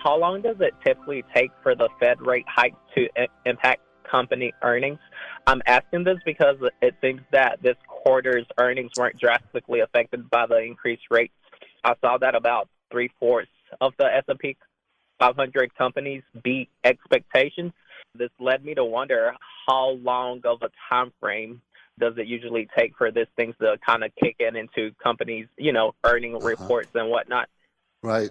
how long does it typically take for the Fed rate hike to impact company earnings? I'm asking this because it seems that this quarter's earnings weren't drastically affected by the increased rates. I saw that about 3/4 of the S&P 500 companies beat expectations. This led me to wonder, how long of a time frame does it usually take for these things to kind of kick into companies, earning reports and whatnot? Right.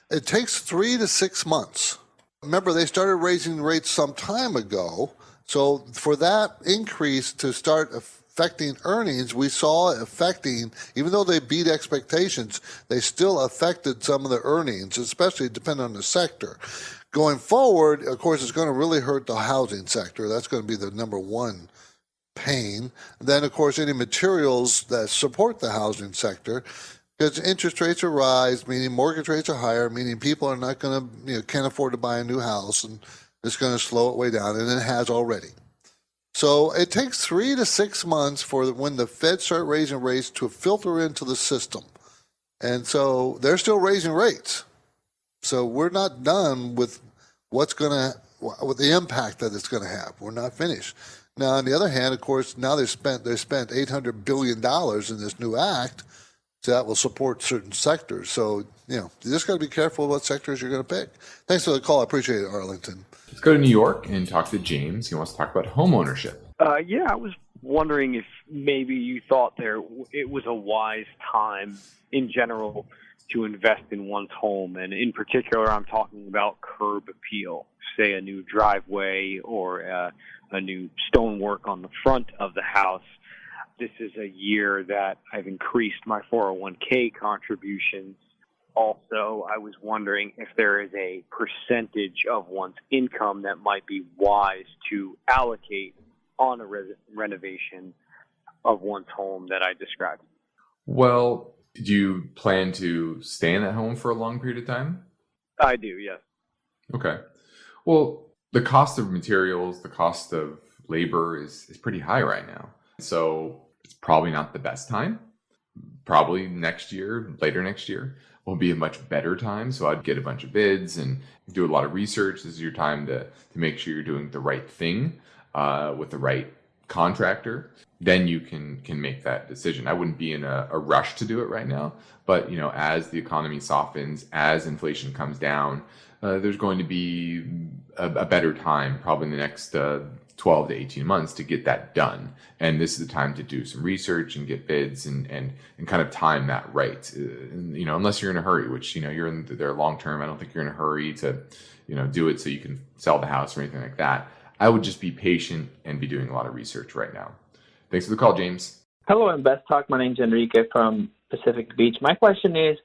It takes 3 to 6 months. Remember, they started raising rates some time ago. So for that increase to start affecting earnings, we saw it affecting, even though they beat expectations, they still affected some of the earnings, especially depending on the sector. Going forward, of course, it's going to really hurt the housing sector. That's going to be the number one pain. And then, of course, any materials that support the housing sector, because interest rates are rise, meaning mortgage rates are higher, meaning people are not going to, can't afford to buy a new house, and it's going to slow it way down, and it has already. So it takes 3 to 6 months for when the Fed start raising rates to filter into the system. And so they're still raising rates. So we're not done with with the impact that it's going to have. We're not finished. Now, on the other hand, of course, now they spent $800 billion in this new act, so that will support certain sectors. So, you just got to be careful what sectors you're going to pick. Thanks for the call. I appreciate it, Arlington. Let's go to New York and talk to James. He wants to talk about home ownership. Yeah, I was wondering if maybe you thought it was a wise time in general to invest in one's home. And in particular, I'm talking about curb appeal, say a new driveway or a new stonework on the front of the house. This is a year that I've increased my 401k contributions. Also, I was wondering if there is a percentage of one's income that might be wise to allocate on a renovation of one's home that I described. Well, do you plan to stay in that home for a long period of time? I do, yes. Okay. Well, the cost of materials, the cost of labor is pretty high right now. So it's probably not the best time. Probably later next year, will be a much better time. So I'd get a bunch of bids and do a lot of research. This is your time to make sure you're doing the right thing with the right contractor. Then you can make that decision. I wouldn't be in a rush to do it right now. But, as the economy softens, as inflation comes down, there's going to be a better time, probably in the next 12 to 18 months to get that done. And this is the time to do some research and get bids and kind of time that right. Unless you're in a hurry, which, you're in there long term. I don't think you're in a hurry to, do it so you can sell the house or anything like that. I would just be patient and be doing a lot of research right now. Thanks for the call, James. Hello, InvestTalk. My name's Enrique from Pacific Beach. My question is,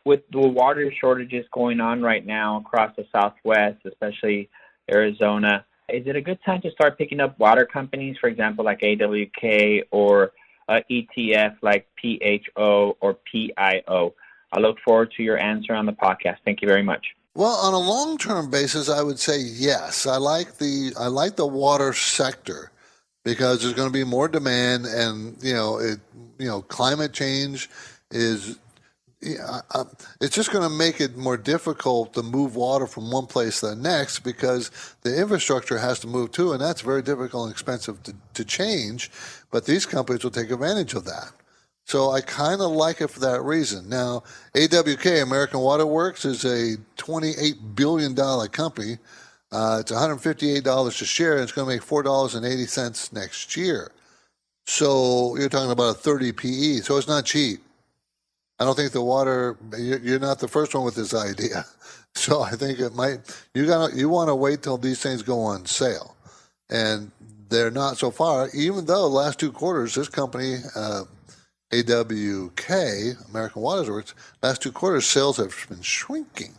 with the water shortages going on right now across the Southwest, especially Arizona, is it a good time to start picking up water companies, for example, like AWK or ETF like PHO or PIO? I look forward to your answer on the podcast. Thank you very much. Well, on a long-term basis, I would say yes. I like the water sector because there's going to be more demand, and climate change is. It's just going to make it more difficult to move water from one place to the next because the infrastructure has to move too, and that's very difficult and expensive to change. But these companies will take advantage of that. So I kind of like it for that reason. Now, AWK, American Water Works, is a $28 billion company. It's $158 a share, and it's going to make $4.80 next year. So you're talking about a 30 PE, so it's not cheap. I don't think you're not the first one with this idea. So I think it might, you want to wait till these things go on sale. And they're not so far, even though the last 2 quarters, this company, AWK, American Water Works, last 2 quarters, sales have been shrinking.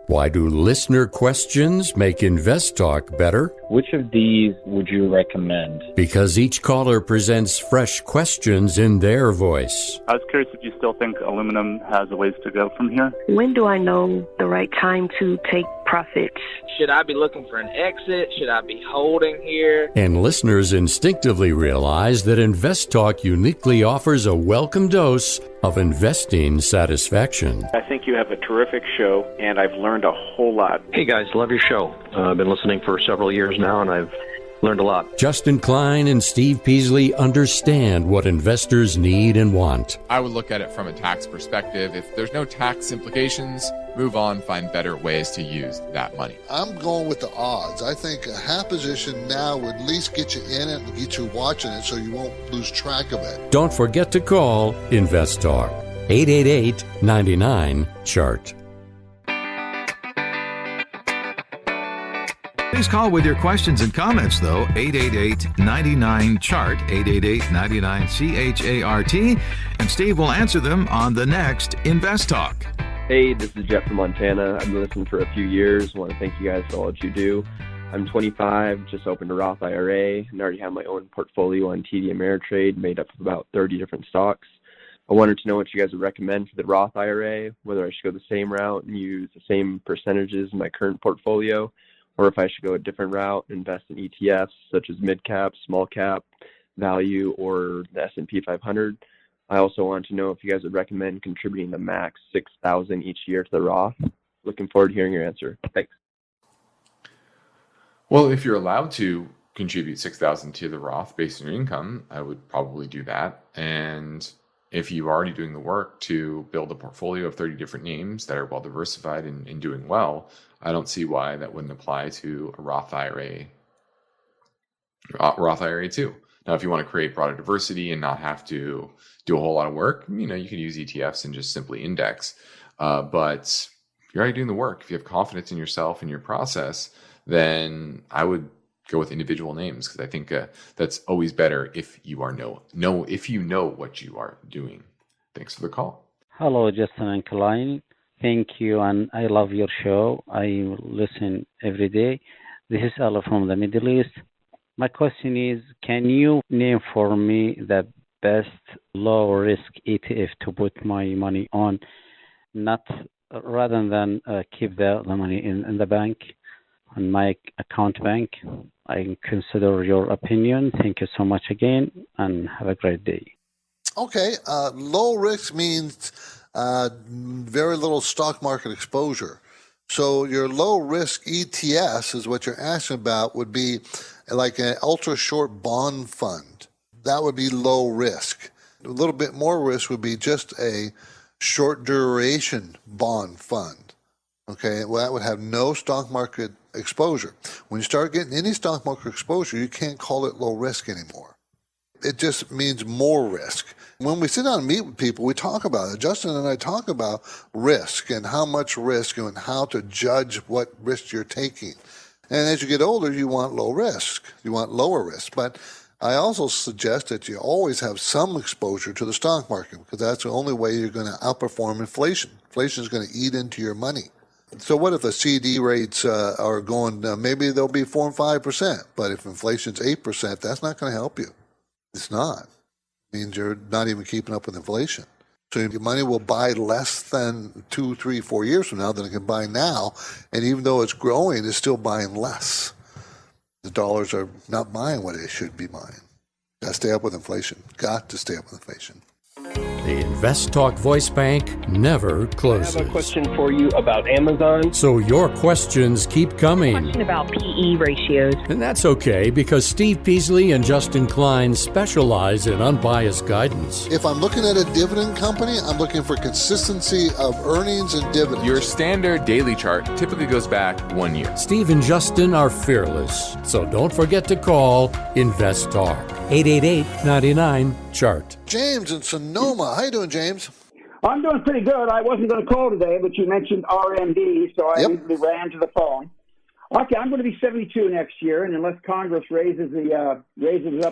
Why do listener questions make InvestTalk better? Which of these would you recommend? Because each caller presents fresh questions in their voice. I was curious if you still think aluminum has a ways to go from here. When do I know the right time to take profits. Should I be looking for an exit? Should I be holding here? And listeners instinctively realize that InvestTalk uniquely offers a welcome dose of investing satisfaction. I think you have a terrific show, and I've learned a whole lot. Hey guys, love your show. I've been listening for several years now, and I've learned a lot. Justin Klein and Steve Peasley understand what investors need and want. I would look at it from a tax perspective. If there's no tax implications, move on, find better ways to use that money. I'm going with the odds. I think a half position now would at least get you in it and get you watching it so you won't lose track of it. Don't forget to call InvestTalk, 888-99-CHART. Please call with your questions and comments, though, 888-99-CHART, 888-99-CHART, and Steve will answer them on the next Invest Talk. Hey, this is Jeff from Montana. I've been listening for a few years. I want to thank you guys for all that you do. I'm 25, just opened a Roth IRA, and already have my own portfolio on TD Ameritrade made up of about 30 different stocks. I wanted to know what you guys would recommend for the Roth IRA, whether I should go the same route and use the same percentages in my current portfolio, or if I should go a different route, invest in ETFs such as mid-cap, small-cap, value, or the S&P 500. I also want to know if you guys would recommend contributing the max $6,000 each year to the Roth. Looking forward to hearing your answer. Thanks. Well, if you're allowed to contribute $6,000 to the Roth based on your income, I would probably do that. And if you're already doing the work to build a portfolio of 30 different names that are well diversified and doing well, I don't see why that wouldn't apply to a Roth IRA too. Now, if you want to create broader diversity and not have to do a whole lot of work, you could use ETFs and just simply index. But you're already doing the work. If you have confidence in yourself and your process, then I would go with individual names, because I think that's always better if you if you know what you are doing. Thanks for the call. Hello, Justin and Klein. Thank you, and I love your show. I listen every day. This is Ella from the Middle East. My question is, can you name for me the best low-risk ETF to put my money on, not rather than keep the money in the bank, on my account bank? I consider your opinion. Thank you so much again, and have a great day. Okay, low risk means very little stock market exposure. So your low risk ETFs is what you're asking about, would be like an ultra short bond fund. That would be low risk. A little bit more risk would be just a short duration bond fund. Okay, well, that would have no stock market exposure. When you start getting any stock market exposure, you can't call it low risk anymore. It just means more risk. When we sit down and meet with people, we talk about it. Justin and I talk about risk and how much risk and how to judge what risk you're taking. And as you get older, you want low risk. You want lower risk. But I also suggest that you always have some exposure to the stock market, because that's the only way you're going to outperform inflation. Inflation is going to eat into your money. So what if the CD rates are going, maybe they'll be 4 and 5%, but if inflation's 8%, that's not going to help you. It's not. It means you're not even keeping up with inflation. So your money will buy less than 2, 3, 4 years from now than it can buy now. And even though it's growing, it's still buying less. The dollars are not buying what it should be buying. Got to stay up with inflation. Got to stay up with inflation. The InvestTalk voice bank never closes. I have a question for you about Amazon. So your questions keep coming. Question about PE ratios. And that's okay, because Steve Peasley and Justin Klein specialize in unbiased guidance. If I'm looking at a dividend company, I'm looking for consistency of earnings and dividends. Your standard daily chart typically goes back 1 year. Steve and Justin are fearless, so don't forget to call InvestTalk, 888-99-CHART. James in Sonoma. How you doing, James? I'm doing pretty good. I wasn't going to call today, but you mentioned RMDs, so I immediately ran to the phone. Okay, I'm going to be 72 next year, and unless Congress raises it up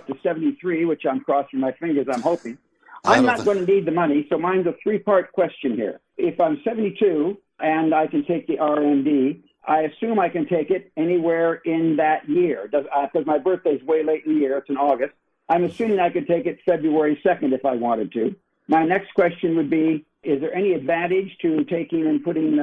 to 73, which I'm crossing my fingers, I'm hoping, I'm not going to need the money. So mine's a three-part question here. If I'm 72 and I can take the RMD, I assume I can take it anywhere in that year, because my birthday's way late in the year. It's in August. I'm assuming I could take it February 2nd if I wanted to. My next question would be, Is there any advantage to taking and putting,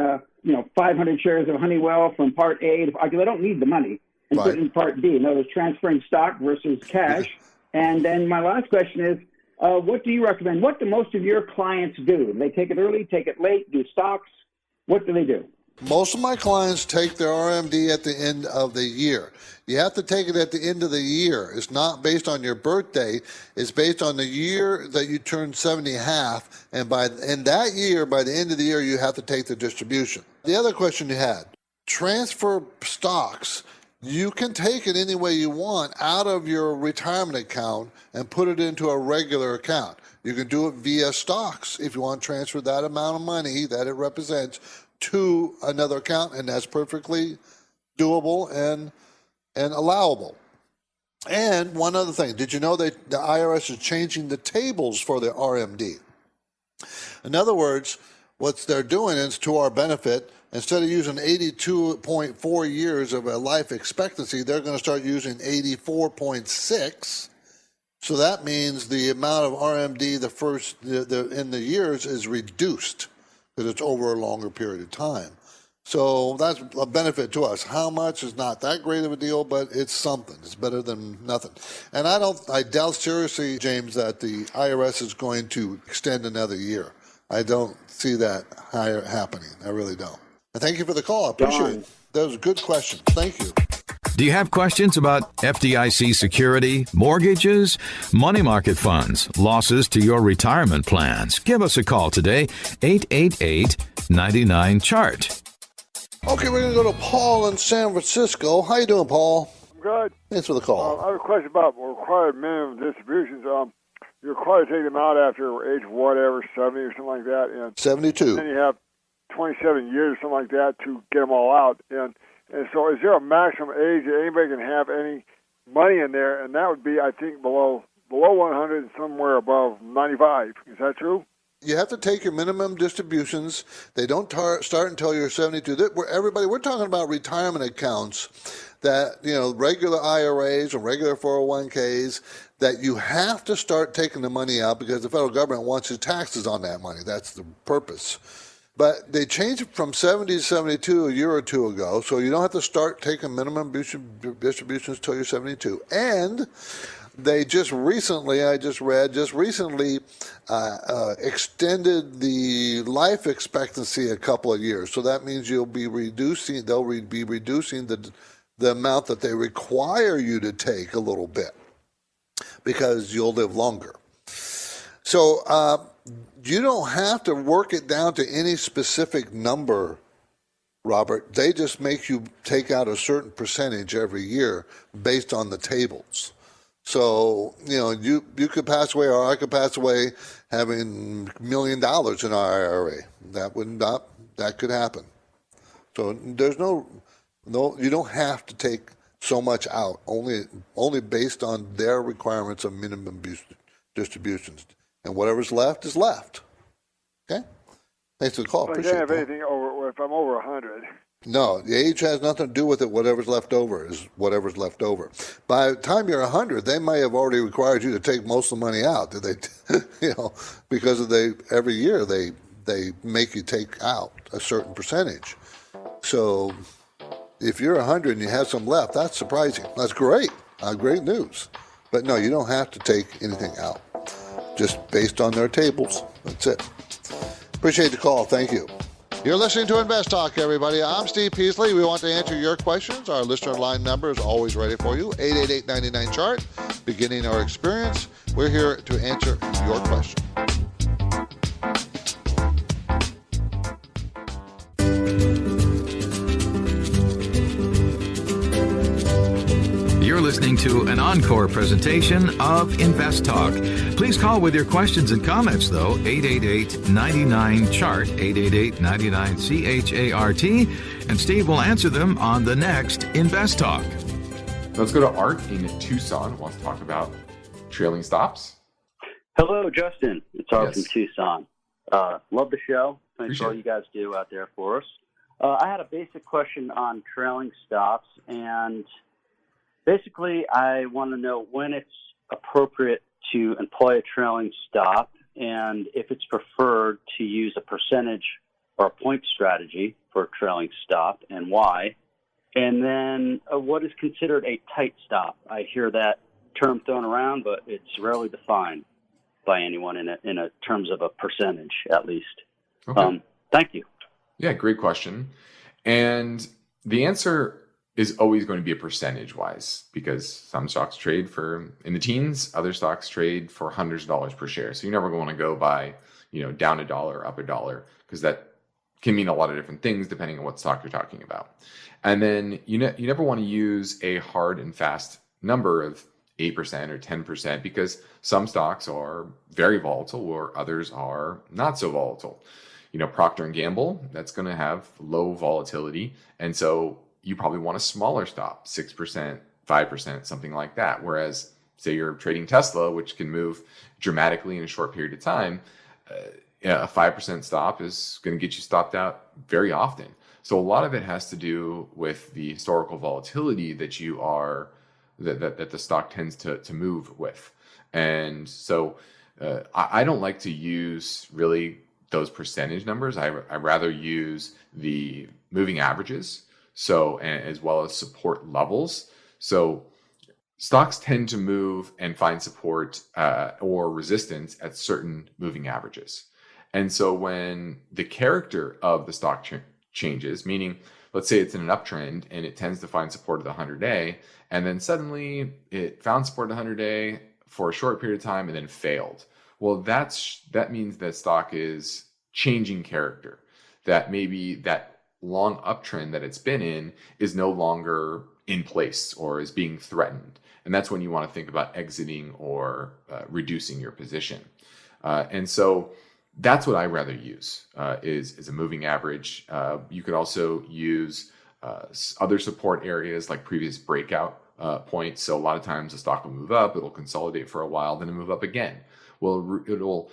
500 shares of Honeywell from Part A because I don't need the money, and putting in Part B? In other words, transferring stock versus cash. And then my last question is, what do you recommend? What do most of your clients do? They take it early, take it late, do stocks? What do they do? Most of my clients take their RMD at the end of the year. You have to take it at the end of the year. It's not based on your birthday. It's based on the year that you turn 70 half. And in that year, by the end of the year, you have to take the distribution. The other question you had, transfer stocks. You can take it any way you want out of your retirement account and put it into a regular account. You can do it via stocks if you want to transfer that amount of money that it represents to another account, and that's perfectly doable and allowable. And one other thing, did you know that the IRS is changing the tables for the RMD? In other words, what they're doing is to our benefit. Instead of using 82.4 years of a life expectancy, they're going to start using 84.6. So that means the amount of RMD in the years is reduced because it's over a longer period of time. So that's a benefit to us. How much is not that great of a deal, but it's something. It's better than nothing. And I doubt seriously, James, that the IRS is going to extend another year. I don't see that happening. I really don't. And thank you for the call. I appreciate it. That was a good question. Thank you. Do you have questions about FDIC security, mortgages, money market funds, losses to your retirement plans? Give us a call today, 888-99-CHART. Okay, we're going to go to Paul in San Francisco. How you doing, Paul? I'm good. Thanks for the call. I have a question about required minimum distributions. You're required to take them out after age whatever, 70 or something like that. And 72. And then you have 27 years or something like that to get them all out. And so is there a maximum age that anybody can have any money in there? And that would be, I think, below 100 and somewhere above 95. Is that true? You have to take your minimum distributions. They don't start until you're 72. We're talking about retirement accounts that, regular IRAs or regular 401ks, that you have to start taking the money out because the federal government wants your taxes on that money. That's the purpose. But they changed it from 70 to 72 a year or two ago, so you don't have to start taking minimum distributions until you're 72. And they just recently, extended the life expectancy a couple of years. So that means they'll be reducing the amount that they require you to take a little bit because you'll live longer. So you don't have to work it down to any specific number, Robert. They just make you take out a certain percentage every year based on the tables. So, you could pass away, or I could pass away having $1 million in our IRA. That could happen. So there's no, you don't have to take so much out, only based on their requirements of minimum distributions. And whatever's left is left. Okay? Thanks for the call. Appreciate it. I can't have anything over, if I'm over 100. No, the age has nothing to do with it. Whatever's left over is whatever's left over. By the time you're 100, they may have already required you to take most of the money out. Because every year they make you take out a certain percentage. So if you're 100 and you have some left, that's surprising. That's great. Great news. But no, you don't have to take anything out. Just based on their tables. That's it. Appreciate the call. Thank you. You're listening to InvestTalk, everybody. I'm Steve Peasley. We want to answer your questions. Our listener line number is always ready for you, 888-99-CHART. Beginning our experience, we're here to answer your question. You're listening to an encore presentation of InvestTalk. Please call with your questions and comments, though, 888-99-CHART, 888-99-CHART, and Steve will answer them on the next InvestTalk. Let's go to Art in Tucson, who wants to talk about trailing stops. Hello, Justin. It's Art from Tucson. Love the show. Thanks for all you guys do out there for us. I had a basic question on trailing stops, and basically, I want to know when it's appropriate to employ a trailing stop and if it's preferred to use a percentage or a point strategy for a trailing stop and why. And then what is considered a tight stop? I hear that term thrown around, but it's rarely defined by anyone in a terms of a percentage, at least. Okay. Thank you. Yeah, great question. And the answer is always going to be a percentage wise, because some stocks trade for in the teens, other stocks trade for hundreds of dollars per share. So you never want to go by, down $1, up $1, because that can mean a lot of different things depending on what stock you're talking about. And then you never want to use a hard and fast number of 8% or 10%, because some stocks are very volatile or others are not so volatile. Procter & Gamble, that's going to have low volatility. And so you probably want a smaller stop, 6%, 5%, something like that. Whereas, say you're trading Tesla, which can move dramatically in a short period of time, a 5% stop is going to get you stopped out very often. So a lot of it has to do with the historical volatility that that the stock tends to move with. And so I don't like to use really those percentage numbers. I rather use the moving averages, so as well as support levels. So stocks tend to move and find support or resistance at certain moving averages. And so when the character of the stock changes, meaning let's say it's in an uptrend and it tends to find support at the 100-day, and then suddenly it found support at the 100-day for a short period of time and then failed. Well, that means that stock is changing character, that maybe that long uptrend that it's been in is no longer in place or is being threatened. And that's when you want to think about exiting or reducing your position. And so that's what I rather use is a moving average. You could also use other support areas like previous breakout points. So a lot of times the stock will move up, it'll consolidate for a while, then it'll move up again. Well, it'll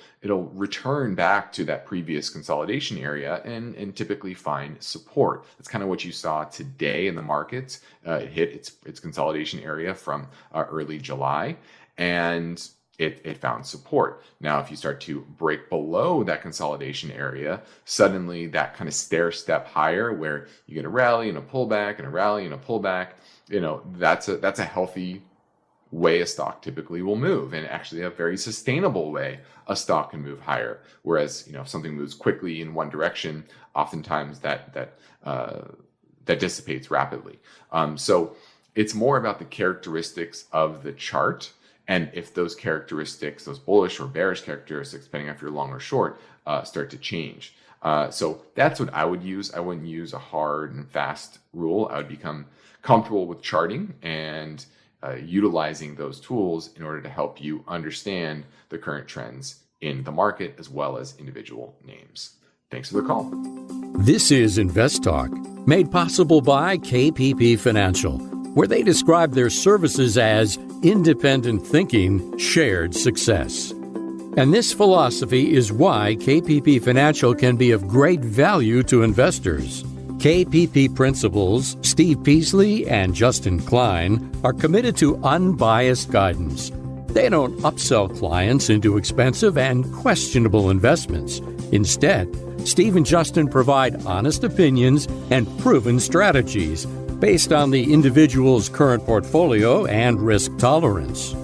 return back to that previous consolidation area and typically find support. That's kind of what you saw today in the markets. It hit its consolidation area from early July, and it found support. Now, if you start to break below that consolidation area, suddenly that kind of stair step higher where you get a rally and a pullback and a rally and a pullback, that's a healthy way a stock typically will move, and actually a very sustainable way a stock can move higher. Whereas, if something moves quickly in one direction, oftentimes that dissipates rapidly. So it's more about the characteristics of the chart. And if those characteristics, those bullish or bearish characteristics, depending on if you're long or short, start to change. So that's what I would use. I wouldn't use a hard and fast rule. I would become comfortable with charting and utilizing those tools in order to help you understand the current trends in the market as well as individual names. Thanks for the call. This is InvestTalk, made possible by KPP Financial, where they describe their services as independent thinking, shared success. And this philosophy is why KPP Financial can be of great value to investors. KPP principals Steve Peasley and Justin Klein are committed to unbiased guidance. They don't upsell clients into expensive and questionable investments. Instead, Steve and Justin provide honest opinions and proven strategies based on the individual's current portfolio and risk tolerance.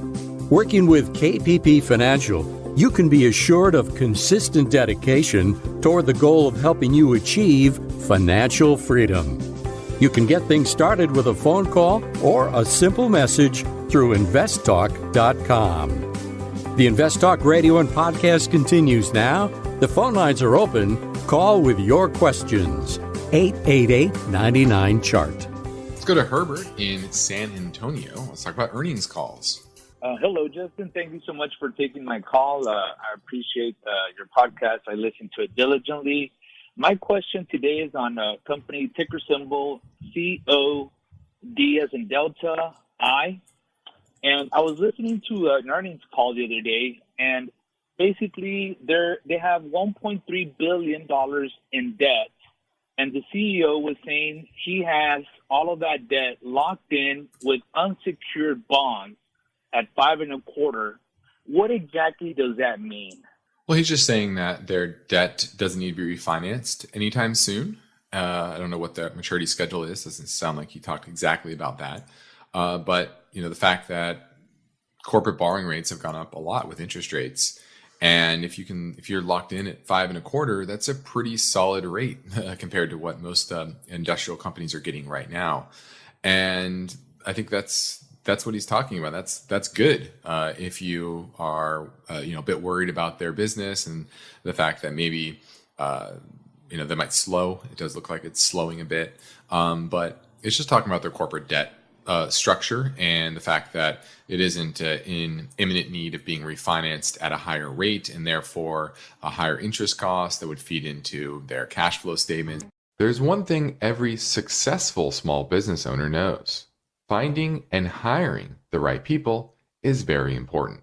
Working with KPP Financial, you can be assured of consistent dedication toward the goal of helping you achieve financial freedom. You can get things started with a phone call or a simple message through InvestTalk.com. The InvestTalk radio and podcast continues now. The phone lines are open. Call with your questions. 888-99-CHART. Let's go to Herbert in San Antonio. Let's talk about earnings calls. Hello, Justin. Thank you so much for taking my call. I appreciate your podcast. I listen to it diligently. My question today is on a company ticker symbol COD as in Delta I. And I was listening to an earnings call the other day, and basically they have $1.3 billion in debt. And the CEO was saying he has all of that debt locked in with unsecured bonds at 5.25%. What exactly does that mean? Well, he's just saying that their debt doesn't need to be refinanced anytime soon. I don't know what the maturity schedule is. Doesn't sound like he talked exactly about that. But the fact that corporate borrowing rates have gone up a lot with interest rates, and if you're locked in at 5.25%, that's a pretty solid rate compared to what most industrial companies are getting right now. And I think that's what he's talking about. That's good if you are a bit worried about their business and the fact that maybe they might slow. It does look like it's slowing a bit, but it's just talking about their corporate debt structure and the fact that it isn't in imminent need of being refinanced at a higher rate and therefore a higher interest cost that would feed into their cash flow statement. There's one thing every successful small business owner knows. Finding and hiring the right people is very important.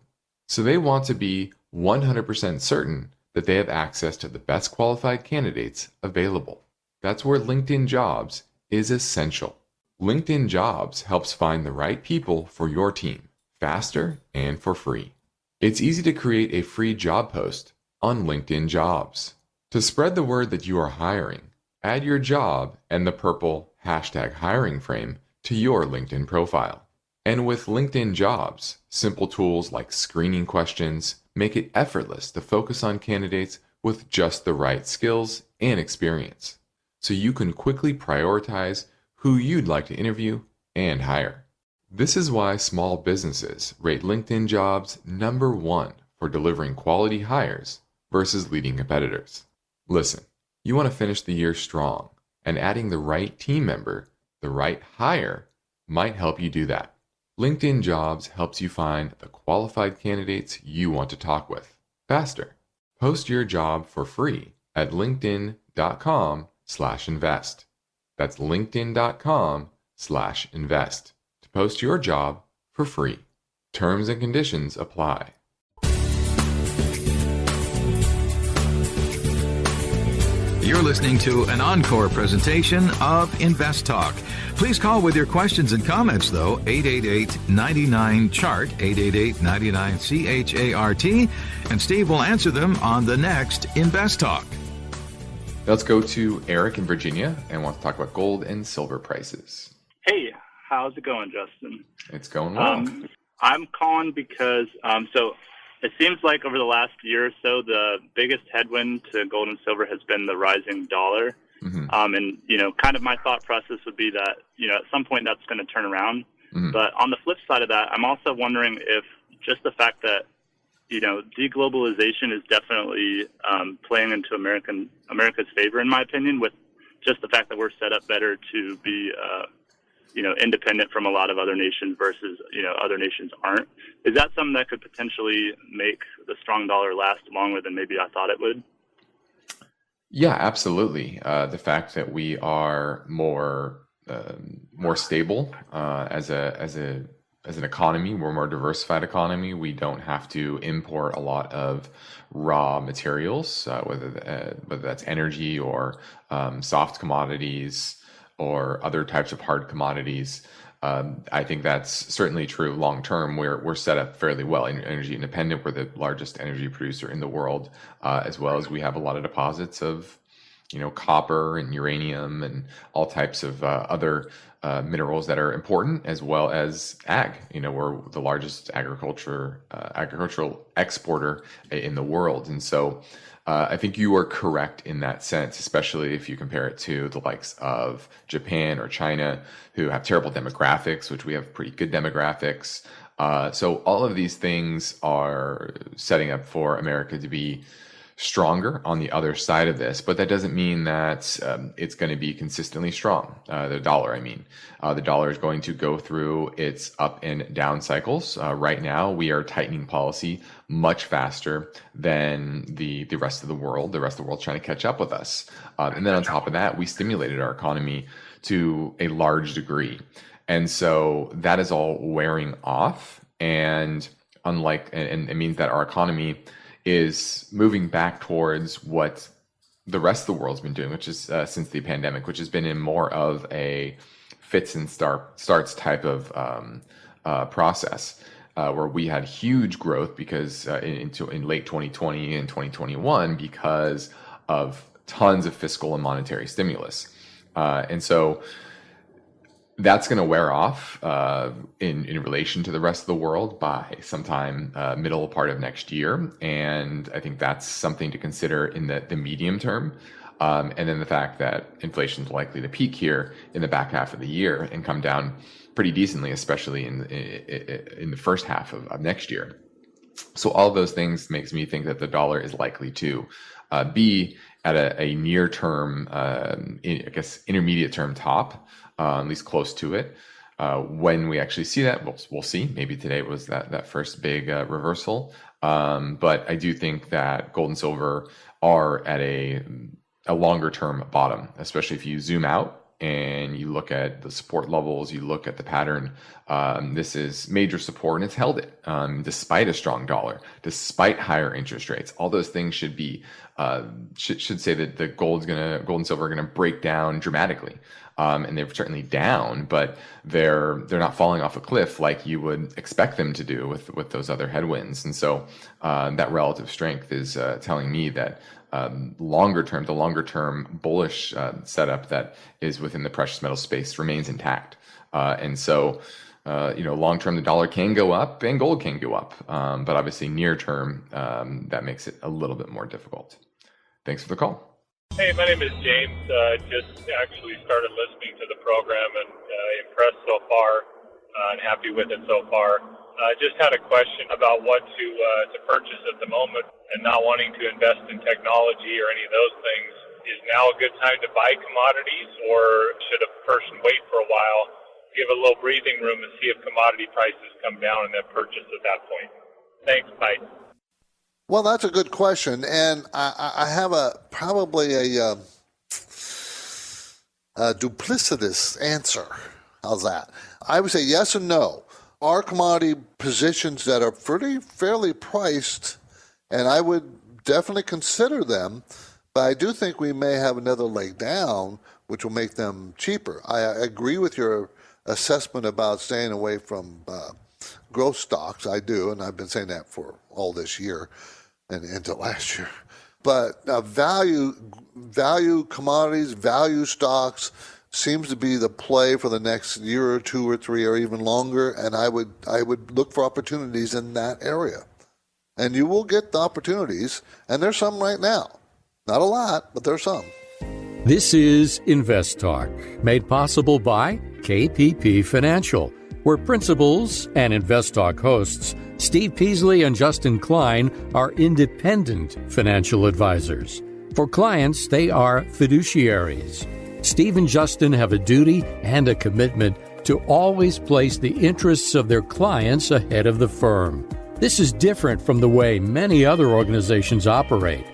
So they want to be 100% certain that they have access to the best qualified candidates available. That's where LinkedIn Jobs is essential. LinkedIn Jobs helps find the right people for your team faster and for free. It's easy to create a free job post on LinkedIn Jobs. To spread the word that you are hiring, add your job and the purple #hiring frame to your LinkedIn profile. And with LinkedIn Jobs, simple tools like screening questions make it effortless to focus on candidates with just the right skills and experience, so you can quickly prioritize who you'd like to interview and hire. This is why small businesses rate LinkedIn Jobs #1 for delivering quality hires versus leading competitors. Listen, you want to finish the year strong, and adding the right team member, the right hire, might help you do that. LinkedIn Jobs helps you find the qualified candidates you want to talk with faster. Post your job for free at linkedin.com/invest. That's linkedin.com/invest to post your job for free. Terms and conditions apply. You're listening to an encore presentation of InvestTalk. Please call with your questions and comments, though, 888-99-CHART, 888-99-CHART, and Steve will answer them on the next InvestTalk. Let's go to Eric in Virginia and wants to talk about gold and silver prices. Hey, how's it going, Justin? It's going well. I'm calling because it seems like over the last year or so, the biggest headwind to gold and silver has been the rising dollar. Mm-hmm. And kind of my thought process would be that, at some point that's going to turn around. Mm-hmm. But on the flip side of that, I'm also wondering if just the fact that, deglobalization is definitely playing into America's favor, in my opinion, with just the fact that we're set up better to be, independent from a lot of other nations versus, other nations aren't. Is that something that could potentially make the strong dollar last longer than maybe I thought it would? Yeah, absolutely. The fact that we are more stable as an economy, we're a more diversified economy. We don't have to import a lot of raw materials, whether that's energy or soft commodities or other types of hard commodities. I think that's certainly true long term. We're set up fairly well, energy independent. We're the largest energy producer in the world, as well as we have a lot of deposits of, copper and uranium and all types of other minerals that are important, as well as ag. We're the largest agricultural exporter in the world, and so I think you are correct in that sense, especially if you compare it to the likes of Japan or China, who have terrible demographics, which we have pretty good demographics. So all of these things are setting up for America to be stronger on the other side of this, but that doesn't mean that it's going to be consistently strong. The dollar, the dollar is going to go through its up and down cycles. Right now, we are tightening policy much faster than the rest of the world. The rest of the world's trying to catch up with us. And then on top of that, we stimulated our economy to a large degree. And so that is all wearing off. And it means that our economy is moving back towards what the rest of the world's been doing, which is since the pandemic, which has been in more of a fits and starts type of process. where we had huge growth because in late 2020 and 2021 because of tons of fiscal and monetary stimulus. And so that's going to wear off in relation to the rest of the world by sometime middle part of next year. And I think that's something to consider in the medium term. And then the fact that inflation is likely to peak here in the back half of the year and come down pretty decently, especially in the first half of next year. So all of those things makes me think that the dollar is likely to be at a near term, I guess intermediate term top, at least close to it. When we actually see that, we'll see. Maybe today was that first big reversal. But I do think that gold and silver are at a longer term bottom, especially if you zoom out and you look at the support levels, you look at the pattern. This is major support, and it's held it despite a strong dollar, despite higher interest rates. All those things should be should say that the gold and silver are gonna break down dramatically. And they're certainly down, but they're not falling off a cliff like you would expect them to do with those other headwinds. And so that relative strength is telling me that the longer term bullish setup that is within the precious metal space remains intact. And so long term the dollar can go up and gold can go up, but obviously near term that makes it a little bit more difficult. Thanks for the call. Hey, my name is James. Just actually started listening to the program and impressed so far and happy with it so far. Just had a question about what to purchase at the moment and not wanting to invest in technology or any of those things. Is now a good time to buy commodities, or should a person wait for a while, give a little breathing room and see if commodity prices come down and then purchase at that point? Thanks. Bye. Well, that's a good question, and I have probably a duplicitous answer. How's that? I would say yes and no. Are commodity positions that are fairly priced, and I would definitely consider them, but I do think we may have another leg down, which will make them cheaper. I agree with your assessment about staying away from growth stocks. I do, and I've been saying that for all this year and into last year. But value commodities, value stocks seems to be the play for the next year or two or three or even longer, and I would look for opportunities in that area. And you will get the opportunities, and there's some right now. Not a lot, but there's some. This is InvestTalk, made possible by KPP Financial, where principals and InvestTalk hosts Steve Peasley and Justin Klein are independent financial advisors. For clients, they are fiduciaries. Steve and Justin have a duty and a commitment to always place the interests of their clients ahead of the firm. This is different from the way many other organizations operate.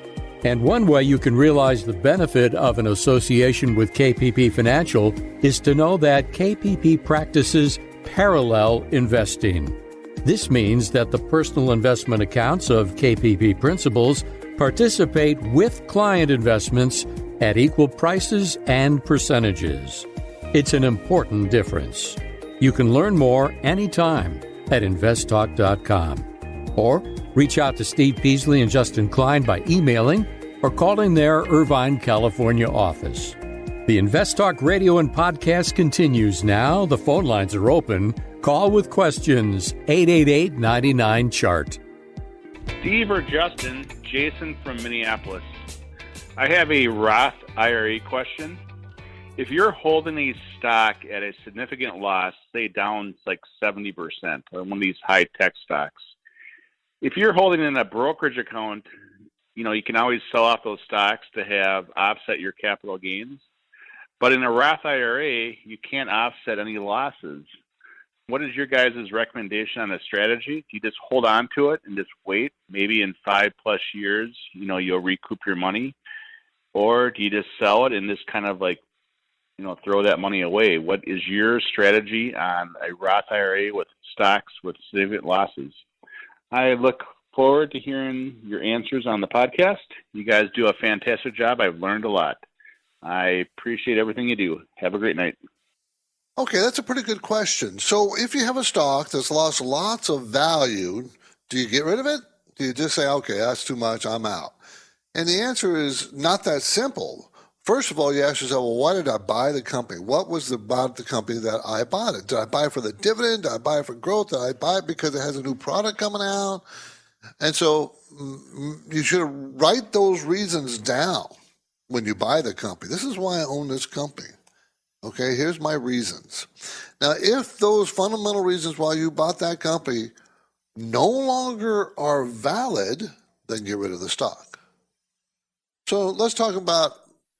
And one way you can realize the benefit of an association with KPP Financial is to know that KPP practices parallel investing. This means that the personal investment accounts of KPP principals participate with client investments at equal prices and percentages. It's an important difference. You can learn more anytime at investtalk.com. Or reach out to Steve Peasley and Justin Klein by emailing or calling their Irvine, California office. The InvestTalk radio and podcast continues now. The phone lines are open. Call with questions, 888-99-CHART. Steve or Justin, Jason from Minneapolis. I have a Roth IRA question. If you're holding a stock at a significant loss, say down like 70%, or one of these high-tech stocks, if you're holding in a brokerage account, you can always sell off those stocks to have offset your capital gains. But in a Roth IRA, you can't offset any losses. What is your guys' recommendation on a strategy? Do you just hold on to it and just wait? Maybe in 5+ years, you'll recoup your money. Or do you just sell it and just kind of throw that money away? What is your strategy on a Roth IRA with stocks with significant losses? I look forward to hearing your answers on the podcast. You guys do a fantastic job. I've learned a lot. I appreciate everything you do. Have a great night. Okay, that's a pretty good question. So if you have a stock that's lost lots of value, do you get rid of it? Do you just say, okay, that's too much, I'm out? And the answer is not that simple. First of all, you ask yourself, well, why did I buy the company? What was about the company that I bought it? Did I buy it for the dividend? Did I buy it for growth? Did I buy it because it has a new product coming out? And so you should write those reasons down when you buy the company. This is why I own this company. Okay, here's my reasons. Now, if those fundamental reasons why you bought that company no longer are valid, then get rid of the stock. So let's talk about,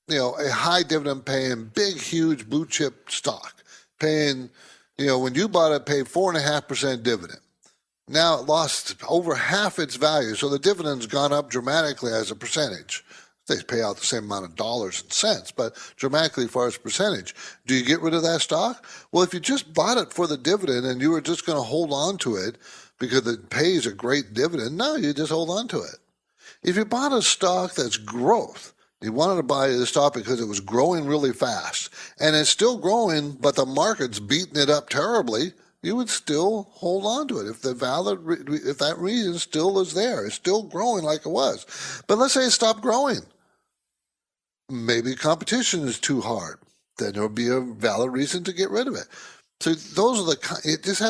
a high dividend paying, big, huge blue chip stock paying, when you bought it, paid 4.5% dividend. Now it lost over half its value, so the dividend's gone up dramatically as a percentage. They pay out the same amount of dollars and cents, but dramatically as far as percentage. Do you get rid of that stock? Well, if you just bought it for the dividend and you were just going to hold on to it because it pays a great dividend, no, you just hold on to it. If you bought a stock that's growth, you wanted to buy the stock because it was growing really fast, and it's still growing, but the market's beating it up terribly, you would still hold on to it if that reason still is there. It's still growing like it was. But let's say it stopped growing. Maybe competition is too hard. Then there would be a valid reason to get rid of it. So those are it's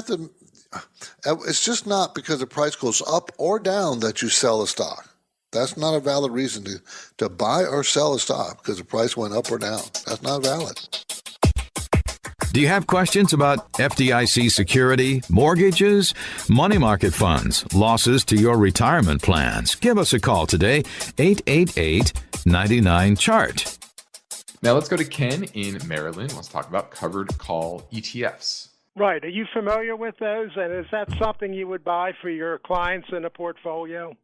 just not because the price goes up or down that you sell a stock. That's not a valid reason to buy or sell a stock because the price went up or down. That's not valid. Do you have questions about FDIC security, mortgages, money market funds, losses to your retirement plans? Give us a call today, 888-99-CHART. Now let's go to Ken in Maryland. Let's talk about covered call ETFs. Right. Are you familiar with those? And is that something you would buy for your clients in a portfolio?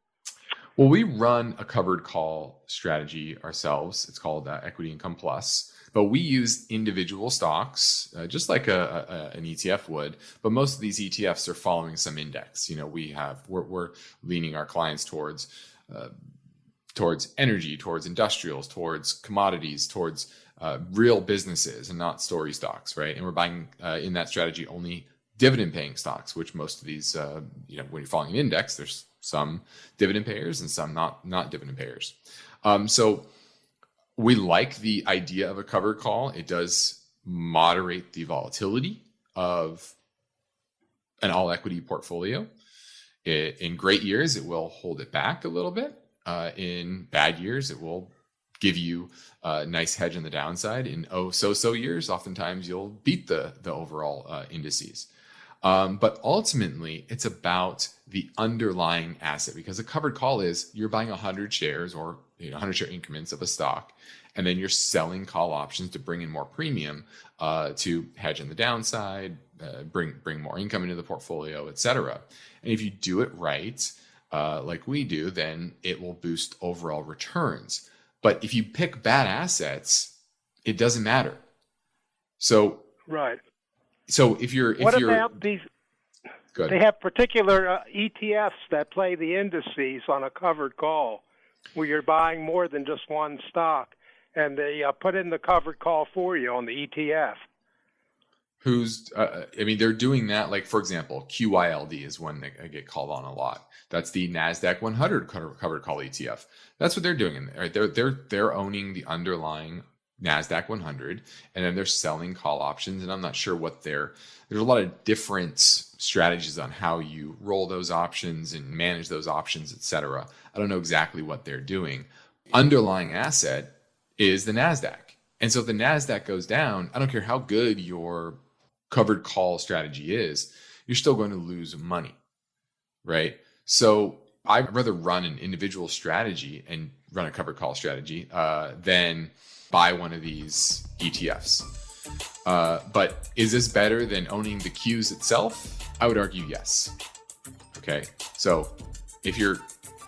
Well, we run a covered call strategy ourselves. It's called Equity Income Plus. But we use individual stocks, just like an ETF would. But most of these ETFs are following some index. We're leaning our clients towards energy, towards industrials, towards commodities, towards real businesses, and not story stocks, right? And we're buying in that strategy only dividend-paying stocks, which most of these, when you're following an index, there's some dividend payers and some not dividend payers. So we like the idea of a covered call. It does moderate the volatility of an all equity portfolio. In great years, it will hold it back a little bit. In bad years, it will give you a nice hedge on the downside. In so years, oftentimes you'll beat the overall indices. But ultimately, it's about the underlying asset, because a covered call is you're buying 100 shares or 100 share increments of a stock, and then you're selling call options to bring in more premium to hedge on the downside, bring more income into the portfolio, et cetera. And if you do it right, like we do, then it will boost overall returns. But if you pick bad assets, it doesn't matter. So right. So if you're about these? They have particular ETFs that play the indices on a covered call, where you're buying more than just one stock, and they put in the covered call for you on the ETF. They're doing that. Like, for example, QYLD is one that I get called on a lot. That's the NASDAQ 100 covered call ETF. That's what they're doing. Right? They're owning the underlying NASDAQ 100, and then they're selling call options. And I'm not sure there's a lot of different strategies on how you roll those options and manage those options, et cetera. I don't know exactly what they're doing. Underlying asset is the NASDAQ. And so if the NASDAQ goes down, I don't care how good your covered call strategy is, you're still going to lose money, right? So I'd rather run an individual strategy and run a covered call strategy than buy one of these ETFs. But is this better than owning the Qs itself? I would argue yes. Okay, so if you're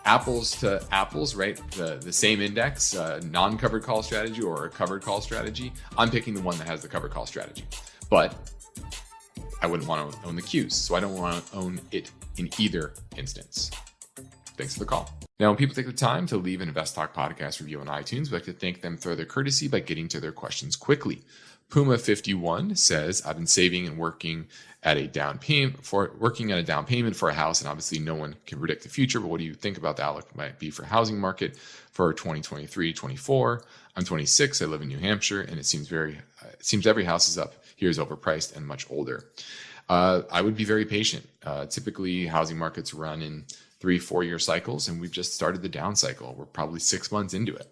apples to apples, right? The same index, non-covered call strategy or a covered call strategy, I'm picking the one that has the covered call strategy. But I wouldn't want to own the Qs, so I don't want to own it in either instance. Thanks for the call. Now, when people take the time to leave an InvestTalk podcast review on iTunes, we'd like to thank them for their courtesy by getting to their questions quickly. Puma51 says, I've been saving and working at a down payment for a house, and obviously no one can predict the future, but what do you think about the outlook might be for housing market for 2023-24? I'm 26, I live in New Hampshire, and it seems every house is up here is overpriced and much older. I would be very patient. Typically, housing markets run in 3-4 year cycles, and we've just started the down cycle. We're probably 6 months into it.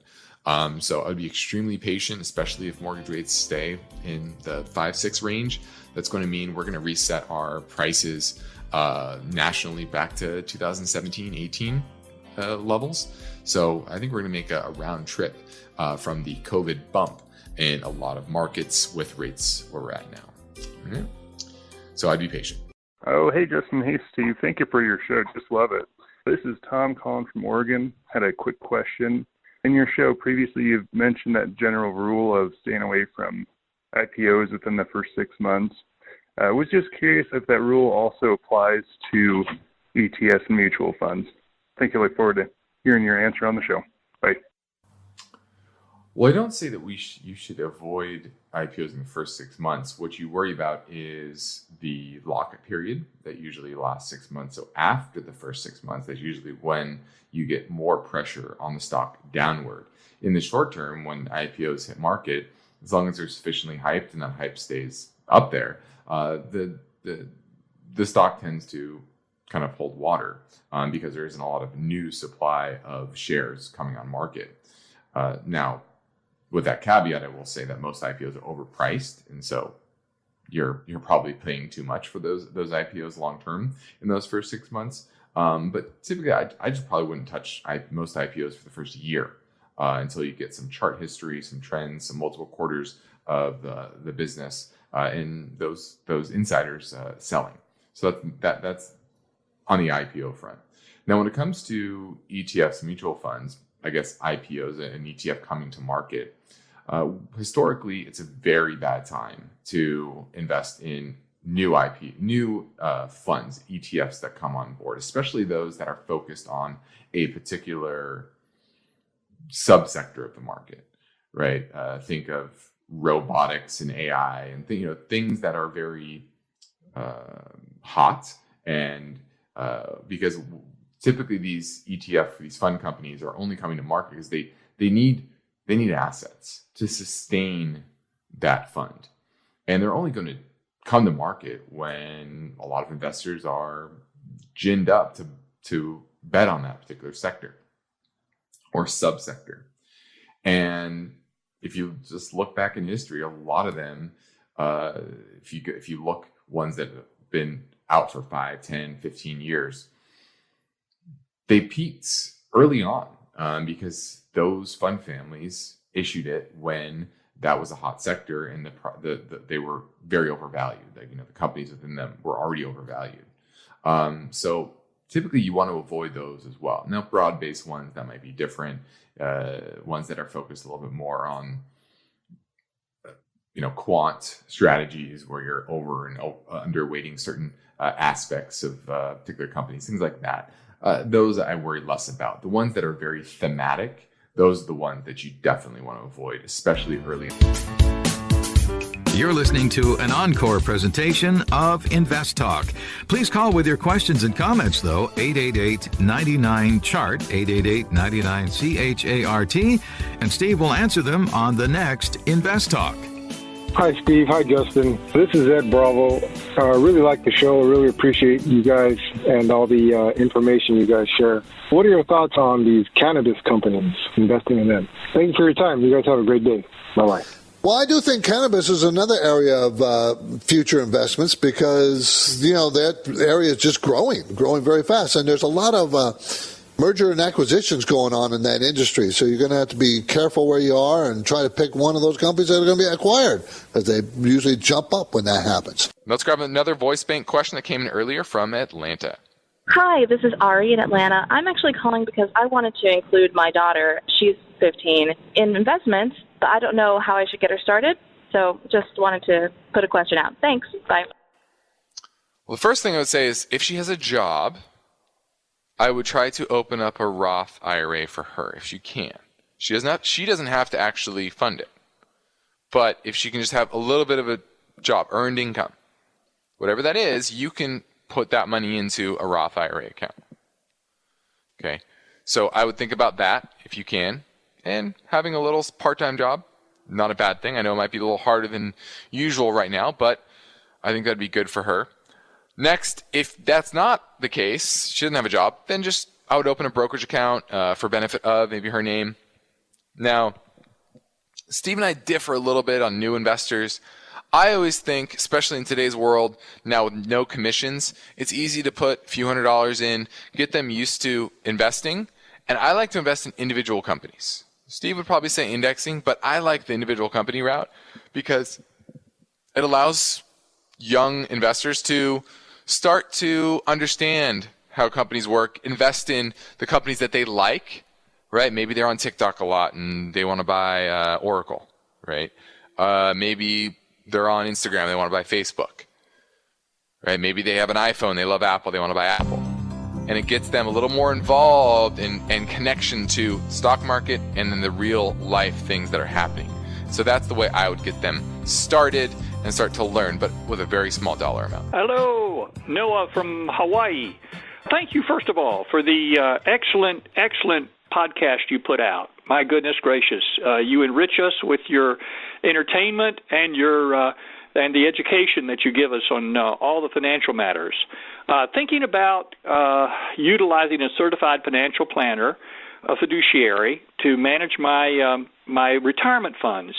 So I would be extremely patient, especially if mortgage rates stay in the 5-6 range. That's going to mean we're going to reset our prices nationally back to 2017-18 levels. So I think we're going to make a round trip from the COVID bump in a lot of markets with rates where we're at now. Mm-hmm. So I'd be patient. Oh, hey, Justin. Hey, Steve. Thank you for your show. Just love it. This is Tom calling from Oregon. Had a quick question. In your show previously, you've mentioned that general rule of staying away from IPOs within the first 6 months. I was just curious if that rule also applies to ETFs and mutual funds. Thank you. Look forward to hearing your answer on the show. Bye. Well, I don't say that you should avoid IPOs in the first 6 months. What you worry about is the lockup period that usually lasts 6 months. So after the first 6 months, that's usually when you get more pressure on the stock downward. In the short term, when IPOs hit market, as long as they're sufficiently hyped and that hype stays up there, the stock tends to kind of hold water because there isn't a lot of new supply of shares coming on market. Now, with that caveat, I will say that most IPOs are overpriced, and so you're probably paying too much for those IPOs long term in those first 6 months. But typically, I just probably wouldn't touch most IPOs for the first year until you get some chart history, some trends, some multiple quarters of the business, and those insiders selling. So that's on the IPO front. Now, when it comes to ETFs, mutual funds, I guess IPOs, an ETF coming to market, historically, it's a very bad time to invest in new funds, ETFs that come on board, especially those that are focused on a particular subsector of the market, right? Think of robotics and AI and things that are very hot, and because typically these these fund companies are only coming to market because they need assets to sustain that fund, and they're only going to come to market when a lot of investors are ginned up to bet on that particular sector or subsector. And if you just look back in history, a lot of them, if you look ones that have been out for 5, 10, 15 years, they peaked early on because those fund families issued it when that was a hot sector, and they were very overvalued. Like, the companies within them were already overvalued. So typically, you want to avoid those as well. Now, broad-based ones that might be different. Ones that are focused a little bit more on, quant strategies where you're over and underweighting certain aspects of particular companies, things like that. Those I worry less about. The ones that are very thematic, those are the ones that you definitely want to avoid, especially early. You're listening to an encore presentation of InvestTalk. Please call with your questions and comments, though, 888-99-CHART, 888-99-CHART, and Steve will answer them on the next InvestTalk. Hi, Steve. Hi, Justin. This is Ed Bravo. I really like the show. I really appreciate you guys and all the information you guys share. What are your thoughts on these cannabis companies, investing in them? Thank you for your time. You guys have a great day. Bye-bye. Well, I do think cannabis is another area of future investments because, that area is just growing very fast. And there's a lot of merger and acquisitions going on in that industry. So you're going to have to be careful where you are and try to pick one of those companies that are going to be acquired because they usually jump up when that happens. Let's grab another voice bank question that came in earlier from Atlanta. Hi, this is Ari in Atlanta. I'm actually calling because I wanted to include my daughter, she's 15, in investments, but I don't know how I should get her started. So just wanted to put a question out. Thanks. Bye. Well, the first thing I would say is if she has a job, I would try to open up a Roth IRA for her if you can. She doesn't have to actually fund it. But if she can just have a little bit of a job, earned income, whatever that is, you can put that money into a Roth IRA account. Okay, so I would think about that if you can. And having a little part-time job, not a bad thing. I know it might be a little harder than usual right now, but I think that'd be good for her. Next, if that's not the case, she doesn't have a job, then I would open a brokerage account for benefit of maybe her name. Now, Steve and I differ a little bit on new investors. I always think, especially in today's world, now with no commissions, it's easy to put a few $100s in, get them used to investing, and I like to invest in individual companies. Steve would probably say indexing, but I like the individual company route because it allows young investors to start to understand how companies work, invest in the companies that they like, right? Maybe they're on TikTok a lot and they want to buy Oracle, right? Maybe they're on Instagram, they want to buy Facebook, right? Maybe they have an iPhone, they love Apple, they want to buy Apple. And it gets them a little more involved in connection to stock market and then the real life things that are happening. So that's the way I would get them started and start to learn, but with a very small dollar amount. Hello, Noah from Hawaii. Thank you, first of all, for the excellent podcast you put out. My goodness gracious. You enrich us with your entertainment and and the education that you give us on all the financial matters. Thinking about utilizing a certified financial planner, a fiduciary, to manage my retirement funds.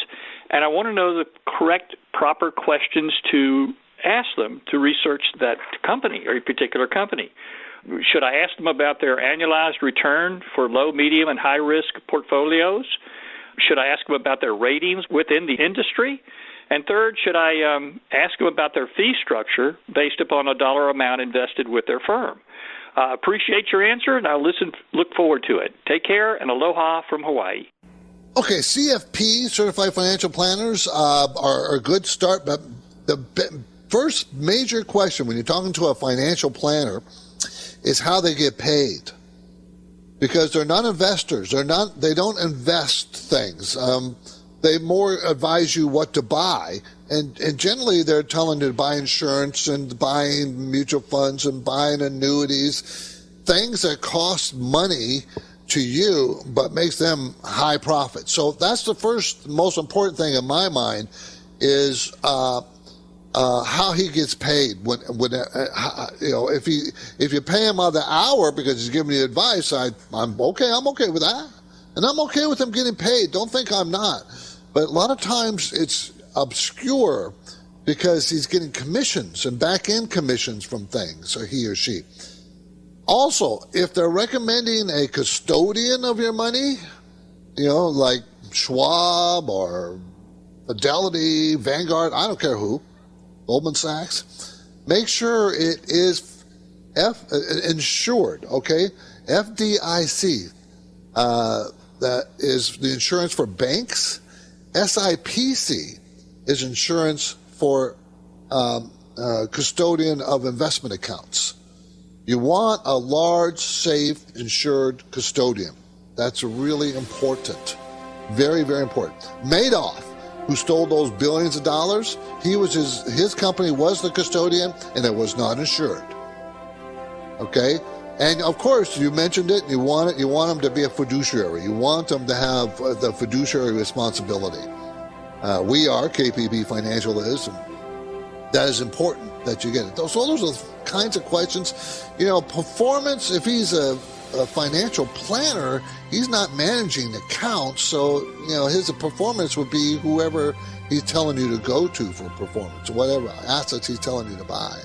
And I want to know the correct, proper questions to ask them to research that company or a particular company. Should I ask them about their annualized return for low, medium, and high-risk portfolios? Should I ask them about their ratings within the industry? And third, should I ask them about their fee structure based upon a dollar amount invested with their firm? Appreciate your answer, and I'll look forward to it. Take care, and aloha from Hawaii. Okay, CFP, Certified Financial Planners, are a good start, but the first major question when you're talking to a financial planner is how they get paid. Because they're not investors. They don't invest things. They more advise you what to buy. And generally they're telling you to buy insurance and buying mutual funds and buying annuities, things that cost money to you but makes them high profit. So that's the first most important thing in my mind is how he gets paid. If you pay him by the hour because he's giving you advice, I'm okay with that, and I'm okay with him getting paid. Don't think I'm not. But a lot of times it's obscure because he's getting commissions and back-end commissions from things, or he or she. Also, if they're recommending a custodian of your money, like Schwab or Fidelity, Vanguard, I don't care who, Goldman Sachs, make sure it is insured, okay? FDIC, that is the insurance for banks. SIPC is insurance for custodian of investment accounts. You want a large, safe, insured custodian. That's really important. Very, very important. Madoff, who stole those billions of dollars, his company was the custodian, and it was not insured. Okay? And of course, you mentioned it, you want them to be a fiduciary. You want them to have the fiduciary responsibility. We are, KPP Financial is, and that is important that you get it. So those are the kinds of questions. Performance, if he's a financial planner, he's not managing accounts, so his performance would be whoever he's telling you to go to for performance, whatever assets he's telling you to buy.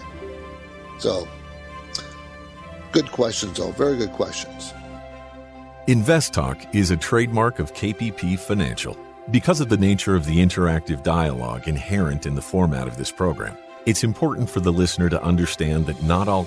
So, good questions, though. Very good questions. InvestTalk is a trademark of KPP Financial. Because of the nature of the interactive dialogue inherent in the format of this program, it's important for the listener to understand that not all